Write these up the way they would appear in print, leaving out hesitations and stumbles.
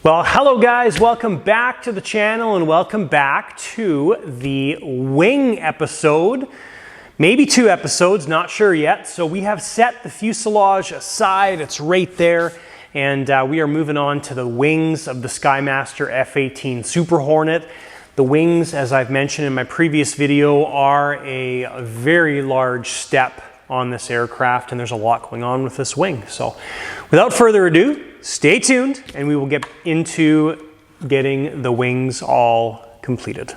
Well, hello guys, welcome back to the channel and welcome back to the wing episode. Maybe 2 episodes, not sure yet. So we have set the fuselage aside, it's right there. And we are moving on to the wings of the Skymaster F-18 Super Hornet. The wings, as I've mentioned in my previous video, are a very large step on this aircraft, and there's a lot going on with this wing. So without further ado, stay tuned and we will get into getting the wings all completed.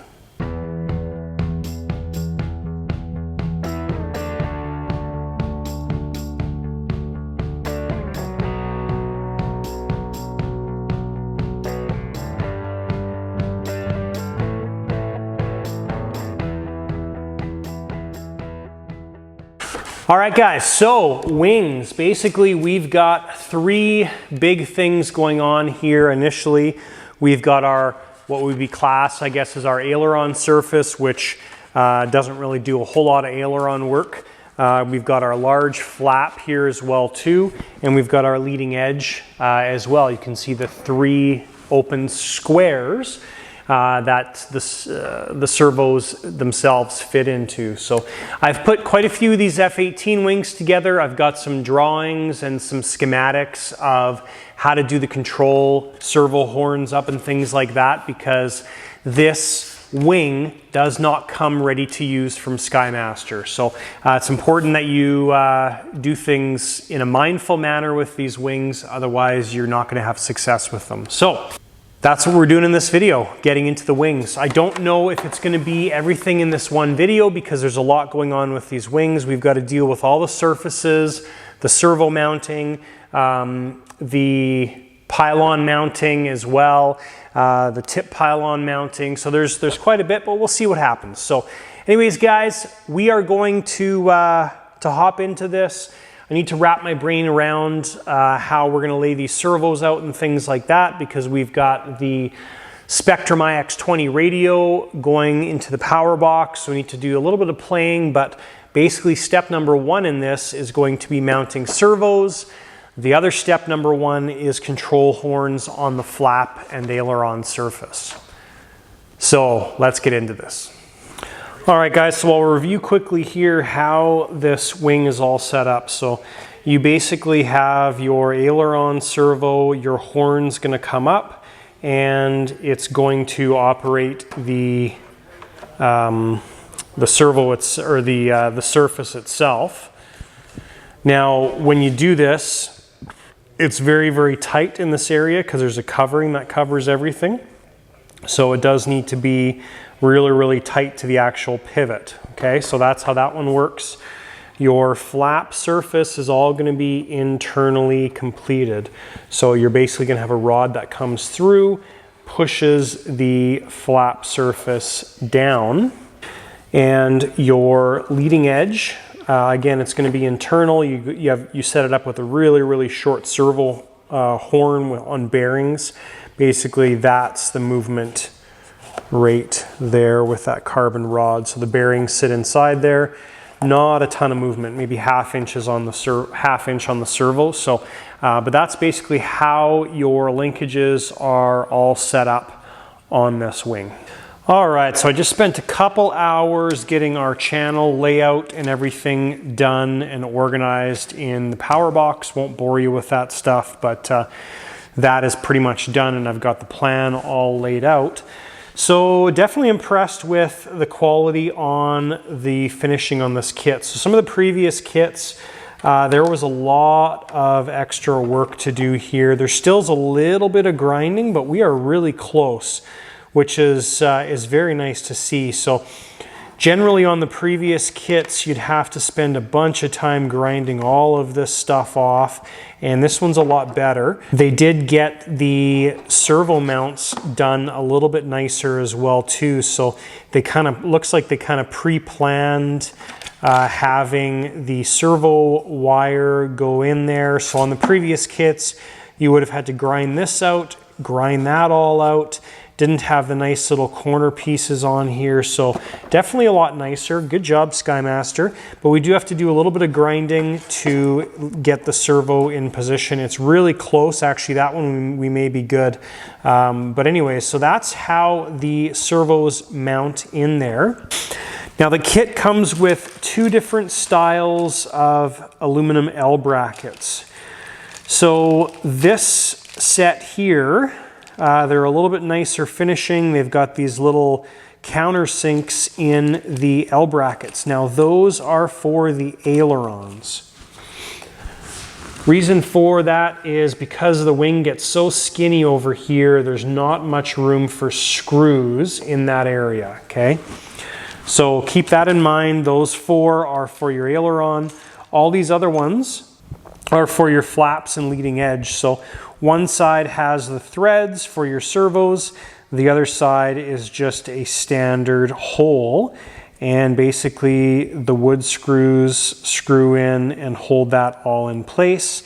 All right guys, so wings. Basically we've got 3 big things going on here initially. We've got our, what would be classed, I guess, is our aileron surface, which doesn't really do a whole lot of aileron work. We've got our large flap here as well too, and we've got our leading edge as well. You can see the 3 open squares that the servos themselves fit into. So I've put quite a few of these F-18 wings together. I've got some drawings and some schematics of how to do the control servo horns up and things like that, because this wing does not come ready to use from Skymaster. So it's important that you do things in a mindful manner with these wings, otherwise you're not going to have success with them. So that's what we're doing in this video, getting into the wings. I don't know if it's going to be everything in this one video because there's a lot going on with these wings. We've got to deal with all the surfaces, the servo mounting, the pylon mounting as well, the tip pylon mounting. So there's quite a bit, but we'll see what happens. So anyways, guys, we are going to hop into this. I need to wrap my brain around how we're going to lay these servos out and things like that, because we've got the Spectrum IX20 radio going into the power box. So we need to do a little bit of playing, but basically step number 1 in this is going to be mounting servos. The other step number 1 is control horns on the flap and aileron surface. So let's get into this. All right guys, so I'll review quickly here how this wing is all set up. So you basically have your aileron servo, your horn's going to come up, and it's going to operate the servo, or the surface itself. Now when you do this, it's very, very tight in this area because there's a covering that covers everything. So it does need to be really, really tight to the actual pivot. Okay, so that's how that one works. Your flap surface is all going to be internally completed. So you're basically going to have a rod that comes through, pushes the flap surface down, and your leading edge, again, it's going to be internal. You set it up with a really, really short servo horn on bearings. Basically, that's the movement right there with that carbon rod. So the bearings sit inside there. Not a ton of movement, maybe half inch on the servo. So, but that's basically how your linkages are all set up on this wing. All right, so I just spent a couple hours getting our channel layout and everything done and organized in the power box. Won't bore you with that stuff, but that is pretty much done, and I've got the plan all laid out. So definitely impressed with the quality on the finishing on this kit. So some of the previous kits, there was a lot of extra work to do here. There still is a little bit of grinding, but we are really close, which is very nice to see. So generally on the previous kits, you'd have to spend a bunch of time grinding all of this stuff off, and this one's a lot better. They did get the servo mounts done a little bit nicer as well too, so they kind of, looks like they kind of pre-planned having the servo wire go in there. So on the previous kits, you would have had to grind this out, grind that all out, Didn't have the nice little corner pieces on here, so definitely a lot nicer. Good job, Skymaster. But we do have to do a little bit of grinding to get the servo in position. It's really close, actually. That one we may be good. But anyway, so that's how the servos mount in there. Now the kit comes with two different styles of aluminum L brackets. So this set here, they're a little bit nicer finishing. They've got these little countersinks in the L brackets. Now those are for the ailerons. Reason for that is because the wing gets so skinny over here, there's not much room for screws in that area, okay? So keep that in mind. Those four are for your aileron. All these other ones are for your flaps and leading edge. So one side has the threads for your servos. The other side is just a standard hole. And basically the wood screws screw in and hold that all in place.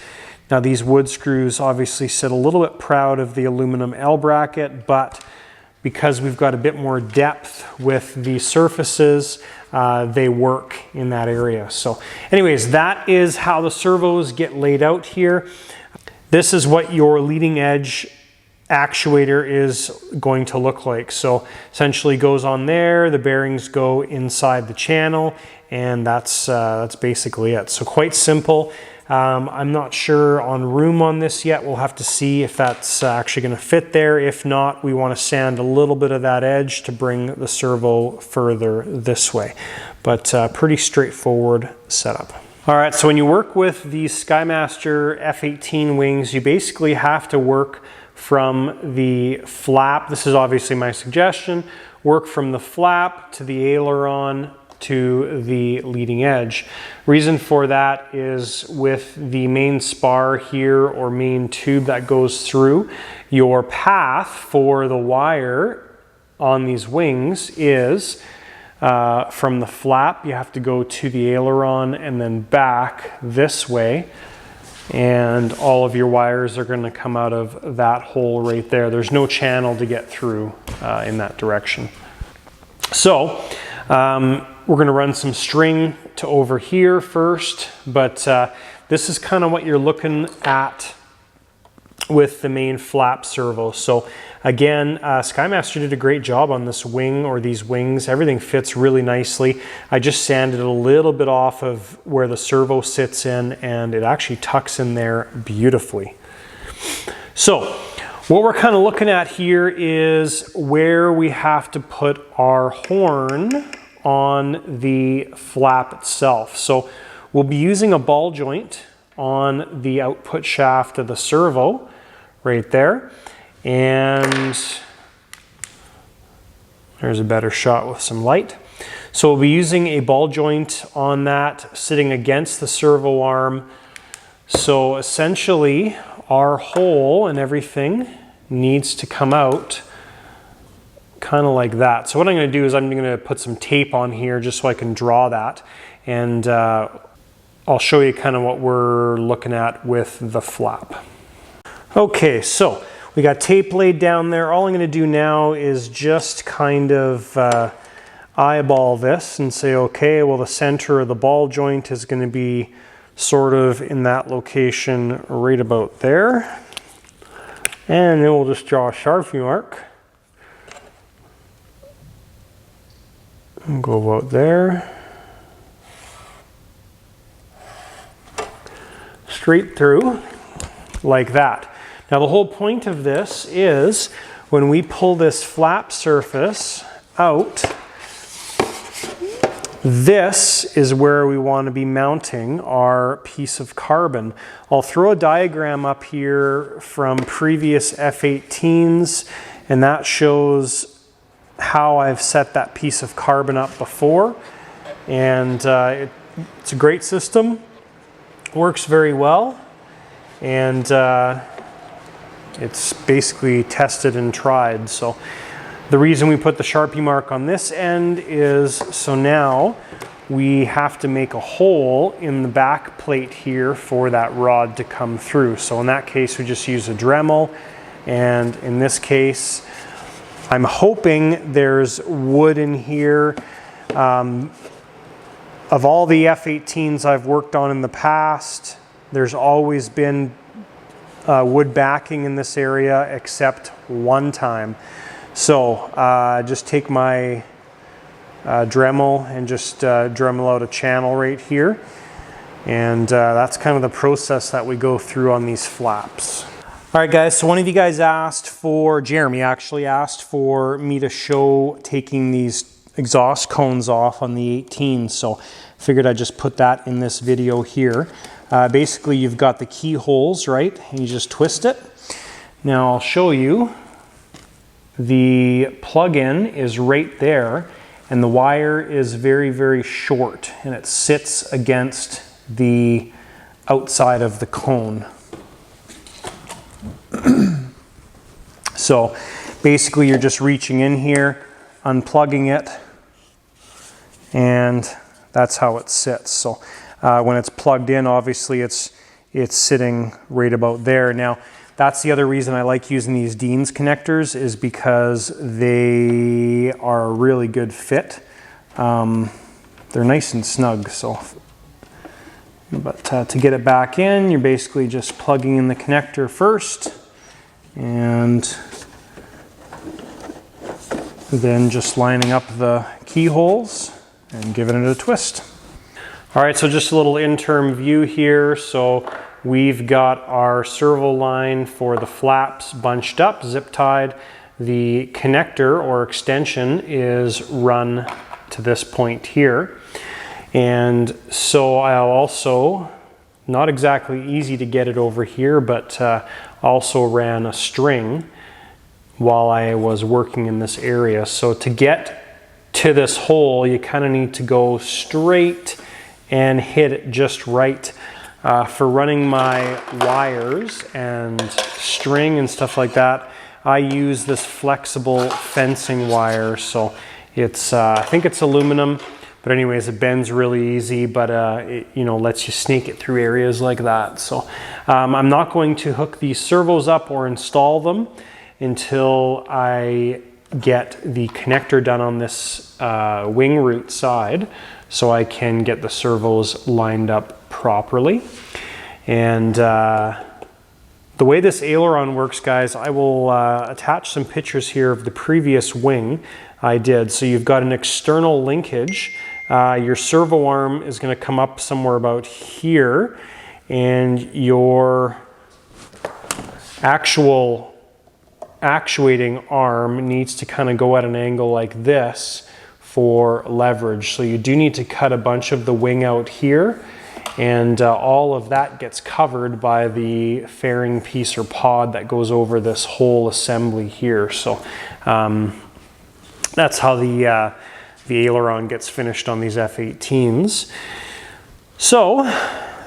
Now these wood screws obviously sit a little bit proud of the aluminum L bracket, but because we've got a bit more depth with the surfaces, they work in that area. So anyways, that is how the servos get laid out here. This is what your leading edge actuator is going to look like. So essentially goes on there, the bearings go inside the channel, and that's basically it. So quite simple. I'm not sure on room on this yet. We'll have to see if that's actually going to fit there. If not, we want to sand a little bit of that edge to bring the servo further this way. But pretty straightforward setup. All right, so when you work with the Skymaster F-18 wings, you basically have to work from the flap. This is obviously my suggestion. Work from the flap to the aileron to the leading edge. Reason for that is with the main spar here or main tube that goes through, your path for the wire on these wings is from the flap, you have to go to the aileron and then back this way. And all of your wires are going to come out of that hole right there. There's no channel to get through in that direction. So we're going to run some string to over here first, but this is kind of what you're looking at with the main flap servo. So again, Skymaster did a great job on this wing or these wings. Everything fits really nicely. I just sanded a little bit off of where the servo sits in, and it actually tucks in there beautifully. So what we're kind of looking at here is where we have to put our horn on the flap itself. So we'll be using a ball joint on the output shaft of the servo right there, and there's a better shot with some light. So we'll be using a ball joint on that sitting against the servo arm. So essentially our hole and everything needs to come out kind of like that. So what I'm going to do is I'm going to put some tape on here just so I can draw that, and I'll show you kind of what we're looking at with the flap. Okay, so we got tape laid down there. All I'm going to do now is just kind of eyeball this and say, okay, well the center of the ball joint is going to be sort of in that location right about there. And then we'll just draw a Sharpie mark. And go about there. Straight through like that. Now the whole point of this is when we pull this flap surface out, this is where we want to be mounting our piece of carbon. I'll throw a diagram up here from previous F-18s, and that shows how I've set that piece of carbon up before. And it's a great system, works very well, and it's basically tested and tried. So the reason we put the Sharpie mark on this end is so now we have to make a hole in the back plate here for that rod to come through. So in that case, we just use a Dremel, and in this case, I'm hoping there's wood in here. Of all the F-18s I've worked on in the past, there's always been wood backing in this area except one time. So just take my Dremel and just Dremel out a channel right here. And that's kind of the process that we go through on these flaps. All right guys, so one of you guys asked for, Jeremy actually asked for me to show taking these exhaust cones off on the 18, so figured I'd just put that in this video here. Basically you've got the keyholes, right, and you just twist it. Now I'll show you. The plug-in is right there, and the wire is very, very short, and it sits against the outside of the cone. So basically you're just reaching in here, unplugging it, and that's how it sits. So when it's plugged in, obviously it's sitting right about there. Now that's the other reason I like using these Dean's connectors, is because they are a really good fit. They're nice and snug. So, but to get it back in, you're basically just plugging in the connector first, and then just lining up the keyholes and giving it a twist. All right, so just a little interim view here. So we've got our servo line for the flaps bunched up, zip tied. The connector or extension is run to this point here. And so I'll also, not exactly easy to get it over here, but also ran a string while I was working in this area. So to get to this hole, you kind of need to go straight and hit it just right. For running my wires and string and stuff like that, I use this flexible fencing wire. So it's, I think it's aluminum, but anyways, it bends really easy, but it, you know, lets you snake it through areas like that. So I'm not going to hook these servos up or install them until I get the connector done on this wing root side, so I can get the servos lined up properly. And the way this aileron works, guys, I will attach some pictures here of the previous wing I did. So you've got an external linkage. Your servo arm is going to come up somewhere about here, and your actual actuating arm needs to kind of go at an angle like this for leverage. So you do need to cut a bunch of the wing out here, and all of that gets covered by the fairing piece or pod that goes over this whole assembly here. So that's how the aileron gets finished on these F-18s. So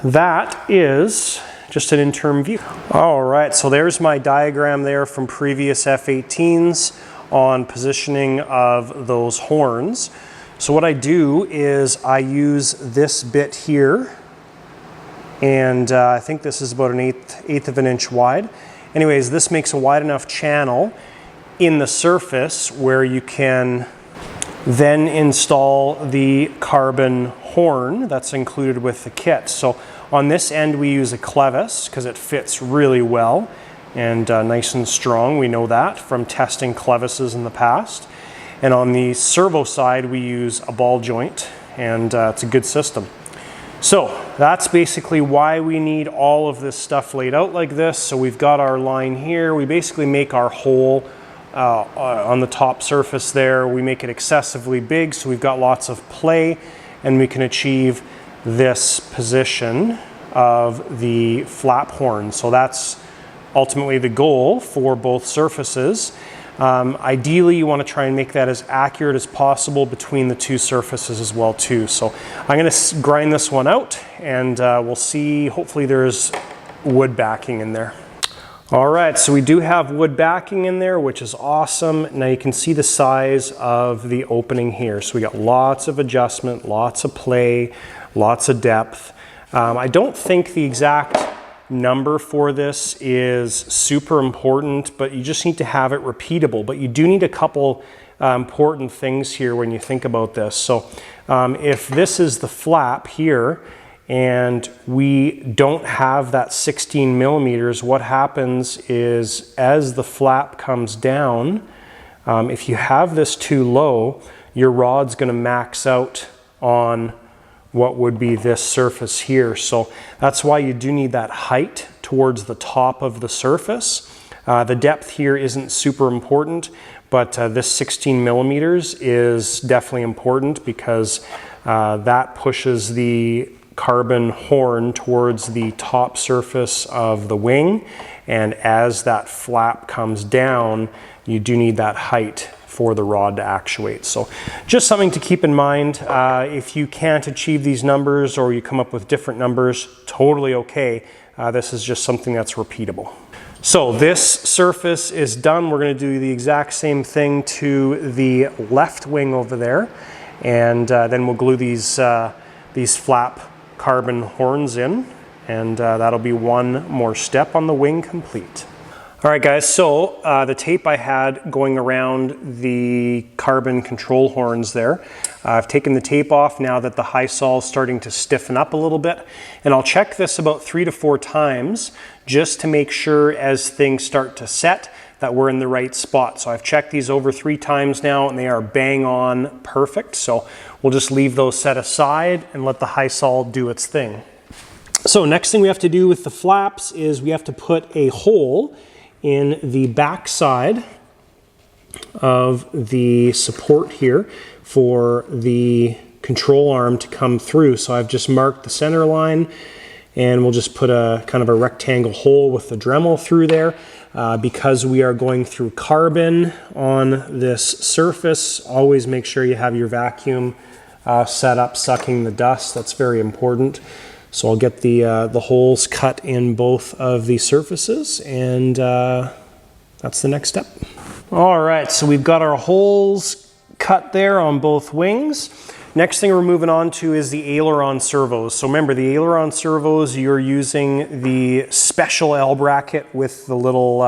that is just an interim view. All right, so there's my diagram there from previous F-18s on positioning of those horns. So what I do is I use this bit here, and I think this is about an eighth of an inch wide. Anyways, this makes a wide enough channel in the surface where you can then install the carbon horn that's included with the kit. So on this end we use a clevis because it fits really well and nice and strong. We know that from testing clevises in the past. And on the servo side we use a ball joint, and it's a good system. So that's basically why we need all of this stuff laid out like this. So we've got our line here. We basically make our hole on the top surface there. We make it excessively big so we've got lots of play, and we can achieve this position of the flap horn. So that's ultimately the goal for both surfaces. Ideally you want to try and make that as accurate as possible between the two surfaces as well too. So I'm going to grind this one out, and we'll see. Hopefully there's wood backing in there. All right, so we do have wood backing in there, which is awesome. Now you can see the size of the opening here. So we got lots of adjustment, lots of play, lots of depth. I don't think the exact number for this is super important, but you just need to have it repeatable. But you do need a couple important things here when you think about this. So if this is the flap here and we don't have that 16 millimeters, what happens is as the flap comes down, if you have this too low, your rod's going to max out on what would be this surface here. So that's why you do need that height towards the top of the surface. The depth here isn't super important, but this 16 millimeters is definitely important because that pushes the carbon horn towards the top surface of the wing, and as that flap comes down, you do need that height for the rod to actuate. So just something to keep in mind. If you can't achieve these numbers or you come up with different numbers, totally okay. This is just something that's repeatable. So this surface is done. We're going to do the exact same thing to the left wing over there, and then we'll glue these flap carbon horns in, and that'll be one more step on the wing complete. All right guys, so the tape I had going around the carbon control horns there, I've taken the tape off now that the high sol is starting to stiffen up a little bit, and I'll check this about 3 to 4 times just to make sure as things start to set that we're in the right spot. So I've checked these over 3 times now and they are bang on perfect. So we'll just leave those set aside and let the high sol do its thing. So next thing we have to do with the flaps is we have to put a hole in the back side of the support here for the control arm to come through. So I've just marked the center line, and we'll just put a kind of a rectangle hole with the Dremel through there. Because we are going through carbon on this surface, always make sure you have your vacuum set up sucking the dust. That's very important. So I'll get the holes cut in both of the surfaces, and that's the next step. All right, so we've got our holes cut there on both wings. Next thing we're moving on to is the aileron servos. So remember, the aileron servos, you're using the special L bracket with the little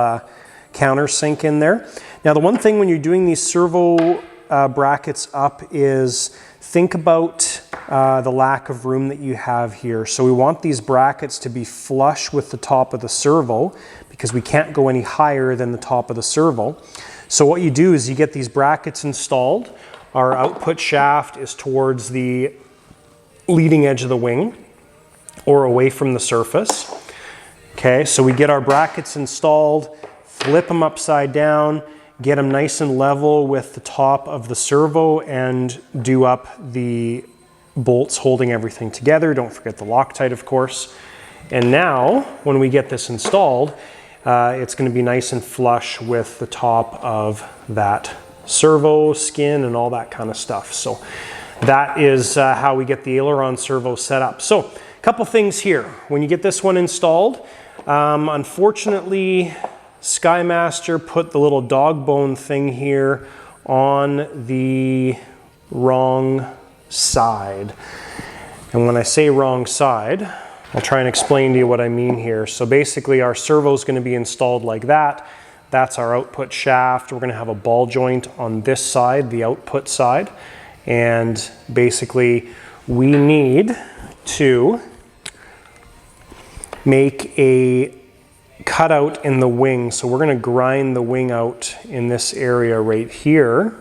countersink in there. Now the one thing when you're doing these servo brackets up is think about the lack of room that you have here. So we want these brackets to be flush with the top of the servo because we can't go any higher than the top of the servo. So what you do is you get these brackets installed. Our output shaft is towards the leading edge of the wing or away from the surface. Okay, so we get our brackets installed, flip them upside down, get them nice and level with the top of the servo, and do up the bolts holding everything together. Don't forget the Loctite, of course. And now, when we get this installed, it's going to be nice and flush with the top of that servo skin and all that kind of stuff. So that is how we get the aileron servo set up. So a couple things here. When you get this one installed, unfortunately, Skymaster put the little dog bone thing here on the wrong side. And when I say wrong side, I'll try and explain to you what I mean here. So basically our servo is going to be installed like that. That's our output shaft. We're going to have a ball joint on this side, the output side. And basically we need to make a cutout in the wing. So we're going to grind the wing out in this area right here.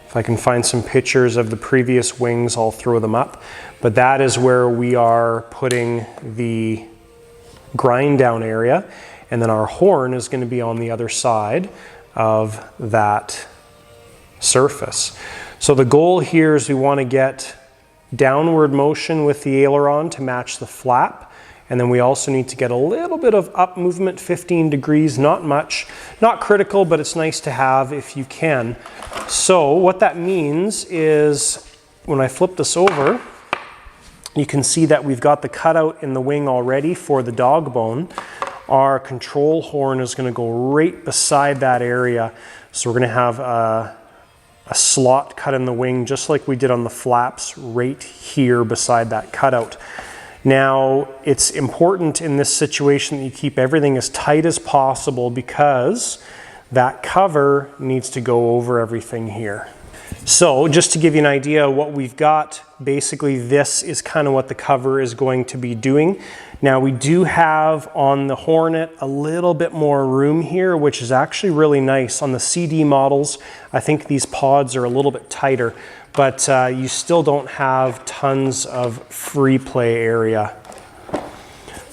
If I can find some pictures of the previous wings, I'll throw them up. But that is where we are putting the grind down area. And then our horn is going to be on the other side of that surface. So the goal here is we want to get downward motion with the aileron to match the flap. And then we also need to get a little bit of up movement, 15 degrees, not much, not critical, but it's nice to have if you can. So what that means is when I flip this over, you can see that we've got the cutout in the wing already for the dog bone. Our control horn is going to go right beside that area. So we're going to have a slot cut in the wing just like we did on the flaps right here beside that cutout. Now, it's important in this situation that you keep everything as tight as possible because that cover needs to go over everything here. So just to give you an idea of what we've got, basically this is kind of what the cover is going to be doing. Now we do have on the Hornet a little bit more room here, which is actually really nice. On the CD models, I think these pods are a little bit tighter, but you still don't have tons of free play area.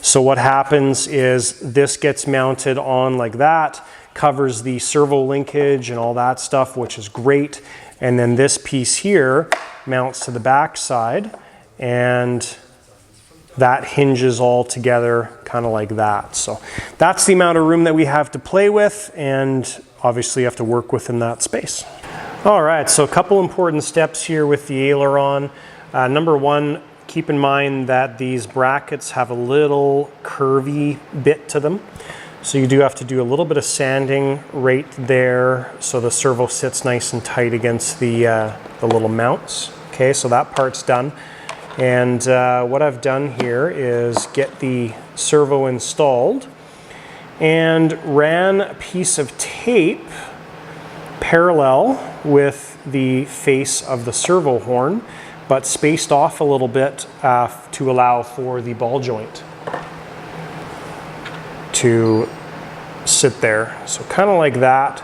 So what happens is this gets mounted on like that, covers the servo linkage and all that stuff, which is great. And then this piece here mounts to the back side, and that hinges all together kind of like that. So that's the amount of room that we have to play with, and obviously you have to work within that space. All right, so a couple important steps here with the aileron. Number one, keep in mind that these brackets have a little curvy bit to them. So you do have to do a little bit of sanding right there so the servo sits nice and tight against the little mounts. Okay, so that part's done. And what I've done here is get the servo installed and ran a piece of tape parallel with the face of the servo horn, but spaced off a little bit to allow for the ball joint to sit there. So kind of like that.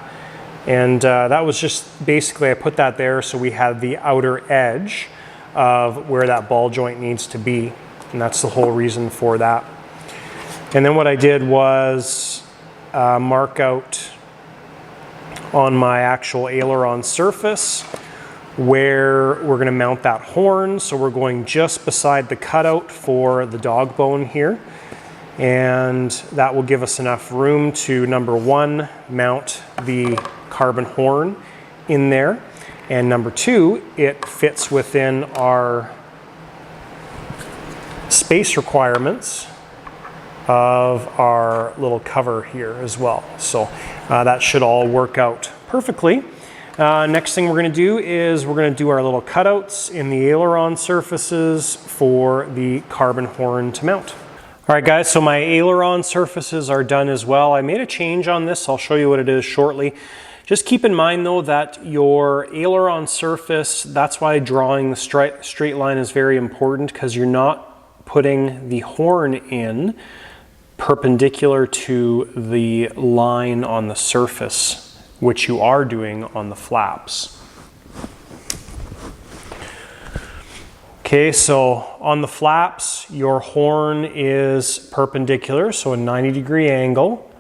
And that was just basically, I put that there so we had the outer edge of where that ball joint needs to be. And that's the whole reason for that. And then what I did was mark out on my actual aileron surface where we're going to mount that horn. So we're going just beside the cutout for the dog bone here. And that will give us enough room to, number one, mount the carbon horn in there. And number two, it fits within our space requirements of our little cover here as well. So that should all work out perfectly. Next thing we're going to do is we're going to do our little cutouts in the aileron surfaces for the carbon horn to mount. All right guys, so my aileron surfaces are done as well. I made a change on this. I'll show you what it is shortly. Just keep in mind though that your aileron surface, that's why drawing the straight line is very important, because you're not putting the horn in perpendicular to the line on the surface, which you are doing on the flaps. Okay, so on the flaps, your horn is perpendicular, so a 90-degree angle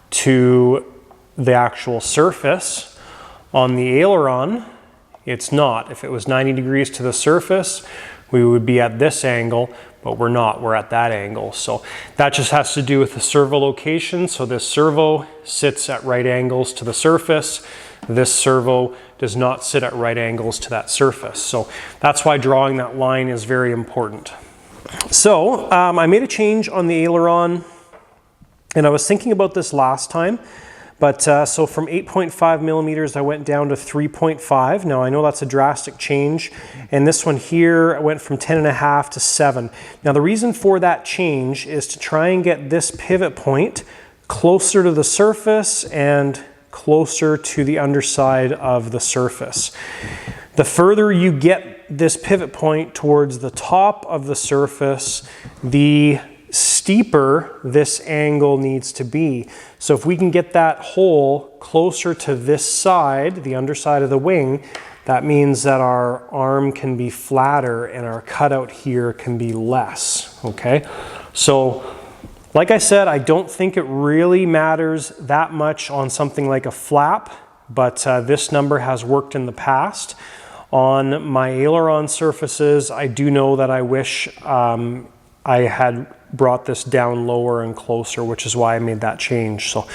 to the actual surface. On the aileron, it's not. If it was 90 degrees to the surface, we would be at this angle, but we're not. We're at that angle. So that just has to do with the servo location. So this servo sits at right angles to the surface. This servo does not sit at right angles to that surface. So that's why drawing that line is very important. So I made a change on the aileron, and I was thinking about this last time, but so from 8.5 millimeters I went down to 3.5. Now I know that's a drastic change, and this one here I went from 10.5 to 7. Now the reason for that change is to try and get this pivot point closer to the surface and closer to the underside of the surface. The further you get this pivot point towards the top of the surface, the steeper this angle needs to be. So if we can get that hole closer to this side, the underside of the wing, that means that our arm can be flatter and our cutout here can be less, okay? So like I said, I don't think it really matters that much on something like a flap, but this number has worked in the past. On my aileron surfaces, I do know that I wish I had brought this down lower and closer, which is why I made that change. So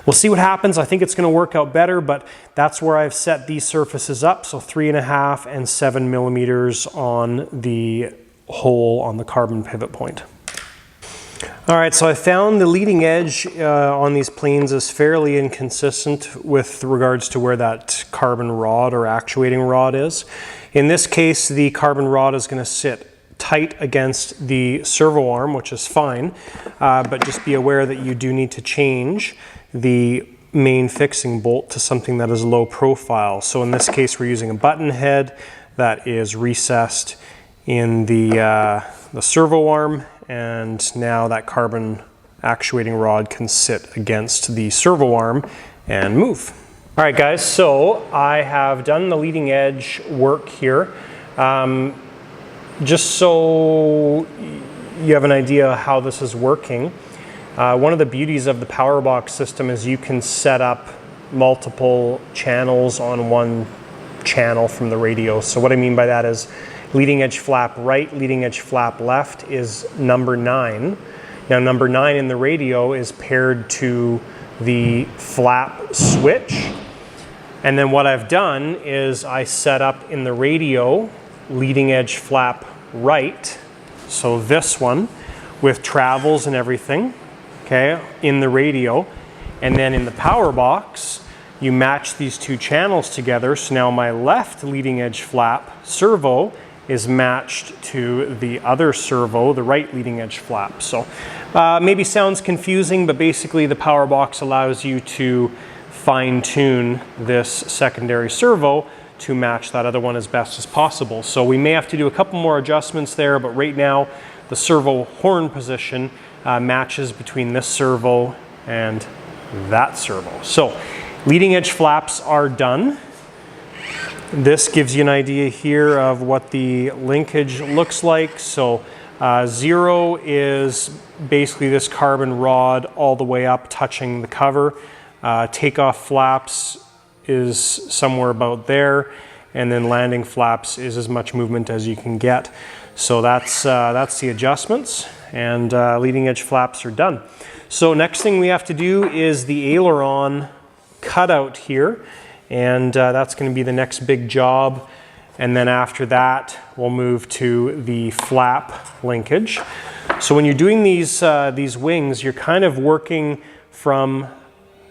we'll see what happens. I think it's going to work out better, but that's where I've set these surfaces up. So 3.5 and 7 millimeters on the hole on the carbon pivot point. All right, so I found the leading edge on these planes is fairly inconsistent with regards to where that carbon rod or actuating rod is. In this case, the carbon rod is going to sit tight against the servo arm, which is fine, but just be aware that you do need to change the main fixing bolt to something that is low profile. So in this case, we're using a button head that is recessed in the servo arm, and now that carbon actuating rod can sit against the servo arm and move. All right, guys, so I have done the leading edge work here. Just so you have an idea how this is working, one of the beauties of the power box system is you can set up multiple channels on one channel from the radio. So what I mean by that is leading edge flap right, leading edge flap left is number 9. Now number 9 in the radio is paired to the flap switch. And then what I've done is I set up in the radio leading edge flap right, so this one with travels and everything, okay, in the radio. And then in the power box, you match these two channels together. So now my left leading edge flap servo is matched to the other servo, the right leading edge flap. So maybe sounds confusing, but basically the power box allows you to fine tune this secondary servo to match that other one as best as possible. So we may have to do a couple more adjustments there, but right now the servo horn position matches between this servo and that servo. So leading edge flaps are done. This gives you an idea here of what the linkage looks like. So 0 is basically this carbon rod all the way up touching the cover. Takeoff flaps is somewhere about there, and then landing flaps is as much movement as you can get. So that's the adjustments, and leading edge flaps are done. So next thing we have to do is the aileron cutout here, and that's going to be the next big job. And then after that, we'll move to the flap linkage. So when you're doing these wings, you're kind of working from,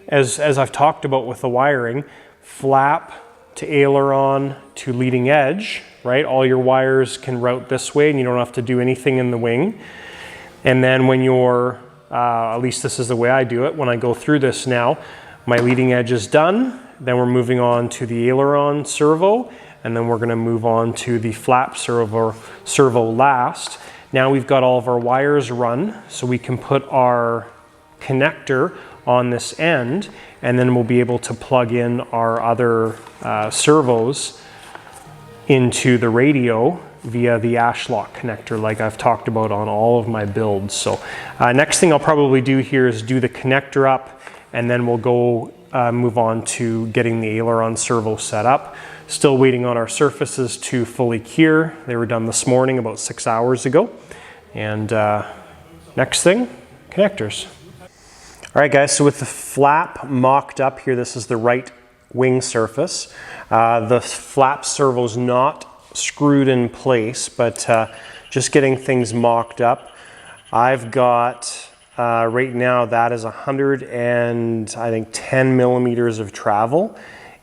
as I've talked about with the wiring, flap to aileron to leading edge, right? All your wires can route this way and you don't have to do anything in the wing. And then when you're, at least this is the way I do it, when I go through this now, my leading edge is done, then we're moving on to the aileron servo, and then we're gonna move on to the flap servo last. Now we've got all of our wires run, so we can put our connector on this end, and then we'll be able to plug in our other servos into the radio via the Ashlock connector like I've talked about on all of my builds. So next thing I'll probably do here is do the connector up, and then we'll go move on to getting the aileron servo set up. Still waiting on our surfaces to fully cure. They were done this morning about 6 hours ago. And next thing, connectors. All right, guys, so with the flap mocked up here, this is the right wing surface. The flap servo's not screwed in place, but just getting things mocked up. I've got, right now, that is 110 millimeters of travel,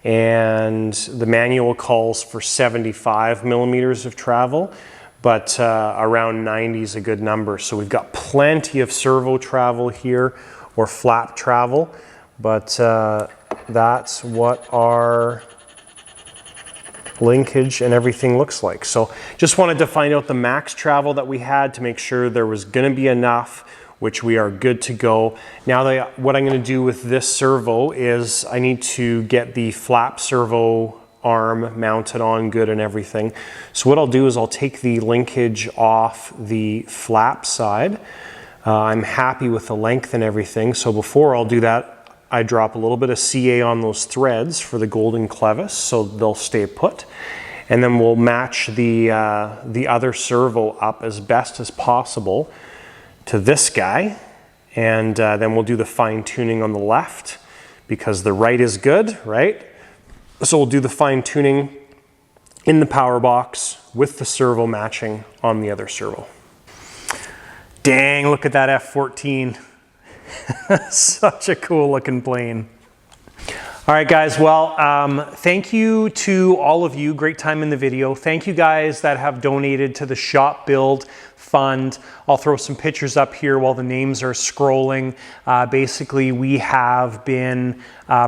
and the manual calls for 75 millimeters of travel, but around 90 is a good number. So we've got plenty of servo travel here, or flap travel, but that's what our linkage and everything looks like. So just wanted to find out the max travel that we had to make sure there was going to be enough, which we are good to go. Now what I'm going to do with this servo is I need to get the flap servo arm mounted on good and everything. So what I'll do is I'll take the linkage off the flap side. I'm happy with the length and everything, so before I'll do that, I drop a little bit of CA on those threads for the golden clevis so they'll stay put. And then we'll match the other servo up as best as possible to this guy, and then we'll do the fine tuning on the left because the right is good, right? So we'll do the fine tuning in the power box with the servo matching on the other servo. Dang, look at that F-18. Such a cool looking plane. All right, guys, well, thank you to all of you. Great time in the video. Thank you guys that have donated to the shop build fund. I'll throw some pictures up here while the names are scrolling. Basically, we have been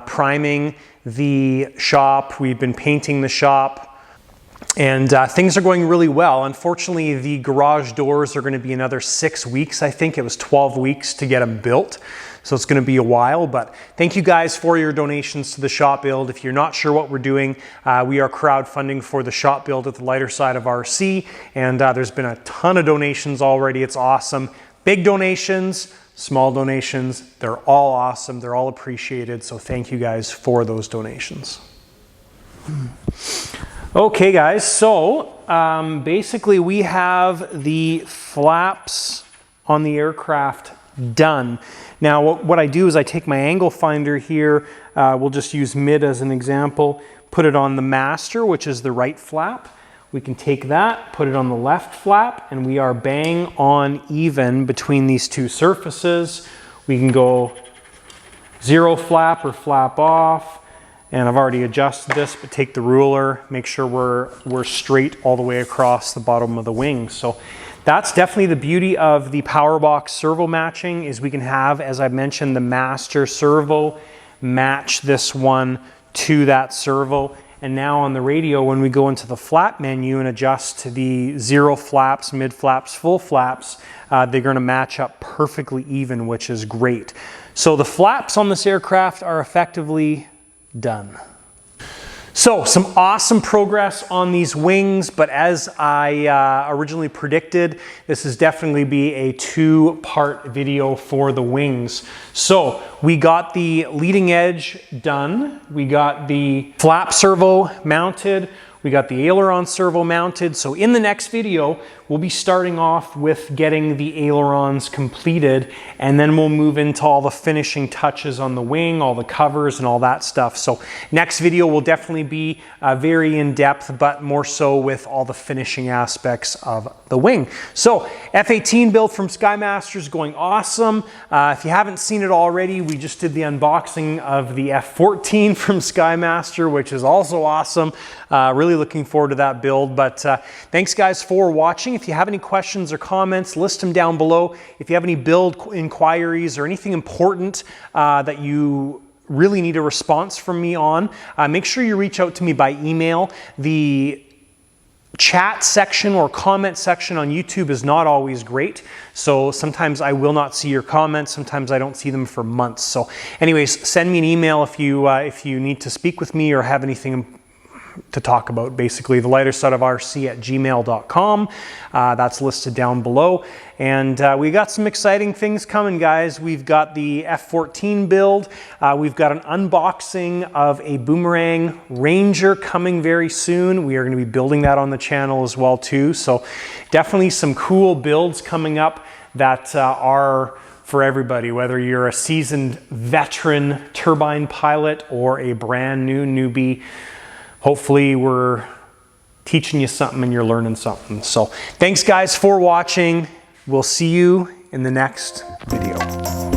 priming the shop. We've been painting the shop. And things are going really well. Unfortunately, the garage doors are going to be another 6 weeks. I think it was 12 weeks to get them built. So it's going to be a while, but thank you guys for your donations to the shop build. If you're not sure what we're doing, we are crowdfunding for the shop build at the lighter side of RC, and there's been a ton of donations already. It's awesome. Big donations, small donations, they're all awesome. They're all appreciated. So thank you guys for those donations. Okay, guys, so basically we have the flaps on the aircraft done. Now what I do is I take my angle finder here, we'll just use mid as an example, put it on the master, which is the right flap. We can take that, put it on the left flap, and we are bang on even between these two surfaces. We can go zero flap or flap off, and I've already adjusted this, but take the ruler, make sure we're straight all the way across the bottom of the wing. So that's definitely the beauty of the Powerbox servo matching, is we can have, as I mentioned, the master servo match this one to that servo. And now on the radio, when we go into the flap menu and adjust to the zero flaps, mid flaps, full flaps, they're going to match up perfectly even, which is great. So the flaps on this aircraft are effectively done. So some awesome progress on these wings, but as I originally predicted, this is definitely be a two-part video for the wings. So we got the leading edge done, we got the flap servo mounted, we got the aileron servo mounted. So in the next video, we'll be starting off with getting the ailerons completed, and then we'll move into all the finishing touches on the wing, all the covers and all that stuff. So next video will definitely be very in-depth, but more so with all the finishing aspects of the wing. So F-18 build from Skymaster is going awesome. If you haven't seen it already, we just did the unboxing of the F-14 from Skymaster, which is also awesome. Really looking forward to that build. But thanks guys for watching. If you have any questions or comments, list them down below. If you have any build inquiries or anything important that you really need a response from me on, make sure you reach out to me by email. The chat section or comment section on YouTube is not always great. So sometimes I will not see your comments. Sometimes I don't see them for months. So anyways, send me an email if you need to speak with me or have anything to talk about. Basically, the lighter side of RC at gmail.com. That's listed down below. And we got some exciting things coming, guys. We've got the F-14 build. We've got an unboxing of a Boomerang Ranger coming very soon. We are going to be building that on the channel as well too. So definitely some cool builds coming up that are for everybody, whether you're a seasoned veteran turbine pilot or a brand new newbie. Hopefully we're teaching you something and you're learning something. So thanks guys for watching. We'll see you in the next video.